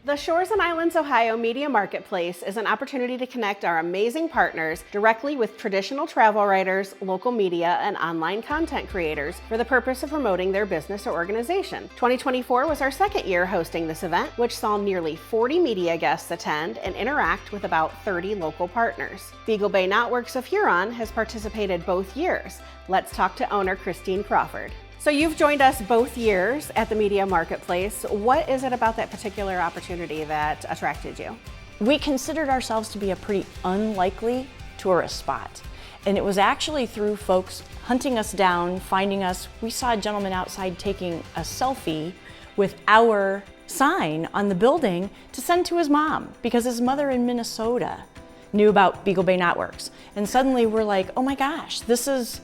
The Shores and Islands Ohio Media Marketplace is an opportunity to connect our amazing partners directly with traditional travel writers, local media, and online content creators for the purpose of promoting their business or organization. 2024 was our second year hosting this event, which saw nearly 40 media guests attend and interact with about 30 local partners. Beagle Bay Knotworks of Huron has participated both years. Let's talk to owner Christine Crawford. So you've joined us both years at the Media Marketplace. What is it about that particular opportunity that attracted you? We considered ourselves to be a pretty unlikely tourist spot. And it was actually through folks hunting us down, finding us. We saw a gentleman outside taking a selfie with our sign on the building to send to his mom because his mother in Minnesota knew about Beagle Bay Knotworks. And suddenly we're like, oh my gosh, this is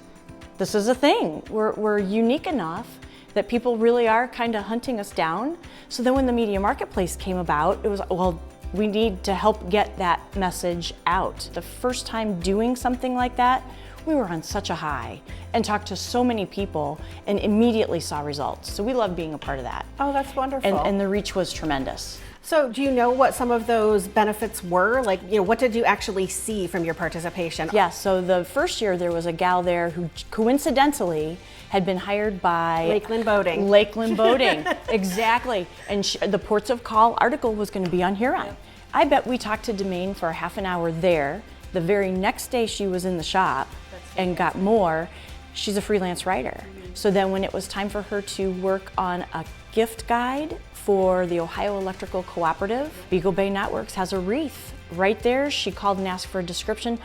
a thing. We're unique enough that people really are kind of hunting us down. So then when the Media Marketplace came about, it was, well, we need to help get that message out. The first time doing something like that, we were on such a high and talked to so many people and immediately saw results. So we love being a part of that. Oh, that's wonderful. And the reach was tremendous. So do you know what some of those benefits were? Like, what did you actually see from your participation? Yeah, so the first year there was a gal there who coincidentally had been hired by Lakeland Boating. Lakeland Boating, exactly. And the Ports of Call article was going to be on Huron. Yeah. I bet we talked to Domain for a half an hour there. The very next day she was in the shop and got more. She's a freelance writer. So then when it was time for her to work on a gift guide for the Ohio Electrical Cooperative, Beagle Bay Knotworks has a wreath right there. She called and asked for a description.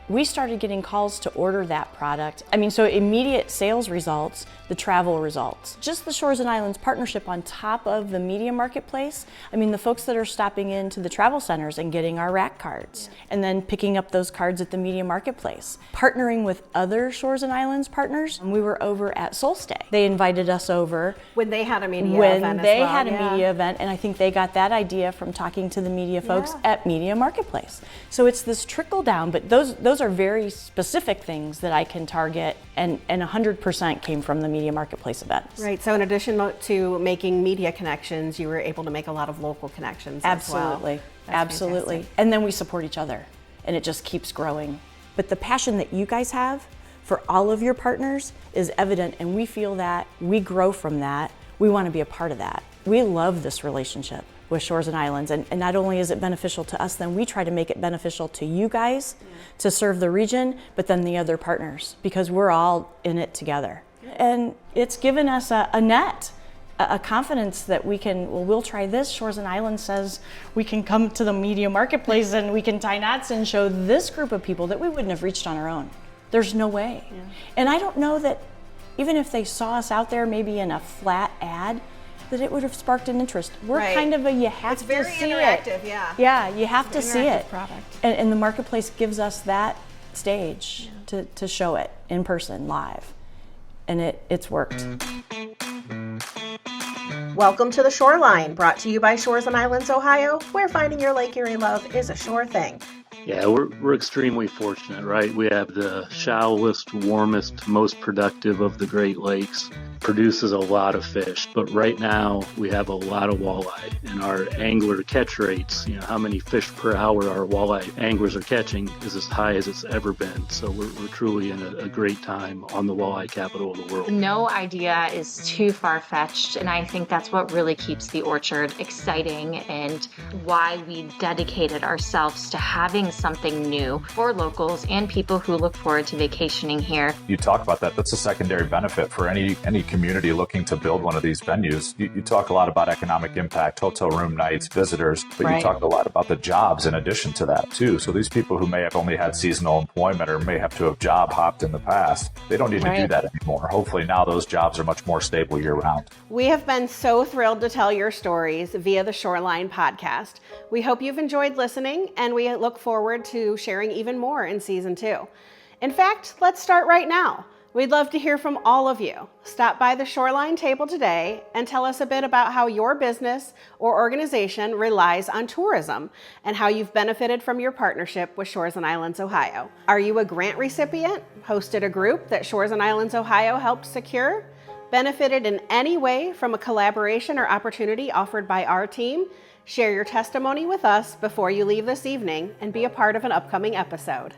We started getting calls to order that product. I mean, so immediate sales results, the travel results. Just the Shores and Islands partnership on top of the Media Marketplace. I mean, the folks that are stopping into the travel centers and getting our rack cards and then picking up those cards at the Media Marketplace. Partnering with other Shores and Islands partners. We were over at Solstay. They invited us over. When they had a media event When as they well, had a media event, and I think they got that idea from talking to the media folks at Media Marketplace. So it's this trickle down, but those are very specific things that I can target, and 100% came from the Media Marketplace events. Right, so in addition to making media connections, you were able to make a lot of local connections Absolutely, as well. absolutely. Fantastic. And then we support each other, and it just keeps growing. But the passion that you guys have for all of your partners is evident, and we feel that, we grow from that, we want to be a part of that. We love this relationship with Shores and Islands, and not only is it beneficial to us, then we try to make it beneficial to you guys to serve the region, but then the other partners, because we're all in it together. And it's given us a net, a confidence that we can, well, we'll try this. Shores and Islands says we can come to the Media Marketplace and we can tie knots and show this group of people that we wouldn't have reached on our own. There's no way. Yeah. And I don't know that even if they saw us out there maybe in a flat ad, that it would have sparked an interest. We're kind of you have to see it. It's very interactive, yeah. Yeah, you have to see it. Product. And the Marketplace gives us that stage to show it in person, live. And it's worked. Welcome to The Shoreline, brought to you by Shores and Islands, Ohio, where finding your Lake Erie love is a sure thing. Yeah, we're extremely fortunate, right? We have the shallowest, warmest, most productive of the Great Lakes. Produces a lot of fish, but right now we have a lot of walleye, and our angler catch rates, how many fish per hour our walleye anglers are catching is as high as it's ever been. So we're truly in a great time on the walleye capital of the world. No idea is too far-fetched, and I think that's what really keeps the orchard exciting and why we dedicated ourselves to having something new for locals and people who look forward to vacationing here. You talk about that. That's a secondary benefit for any community looking to build one of these venues. You talk a lot about economic impact, hotel room nights, visitors, but you talk a lot about the jobs in addition to that too. So these people who may have only had seasonal employment or may have to have job hopped in the past, they don't need to do that anymore. Hopefully now those jobs are much more stable year round. We have been so thrilled to tell your stories via the Shoreline podcast. We hope you've enjoyed listening, and we look forward to sharing even more in season 2. In fact, let's start right now. We'd love to hear from all of you. Stop by the Shoreline table today and tell us a bit about how your business or organization relies on tourism and how you've benefited from your partnership with Shores and Islands Ohio. Are you a grant recipient? Hosted a group that Shores and Islands Ohio helped secure? Benefited in any way from a collaboration or opportunity offered by our team? Share your testimony with us before you leave this evening and be a part of an upcoming episode.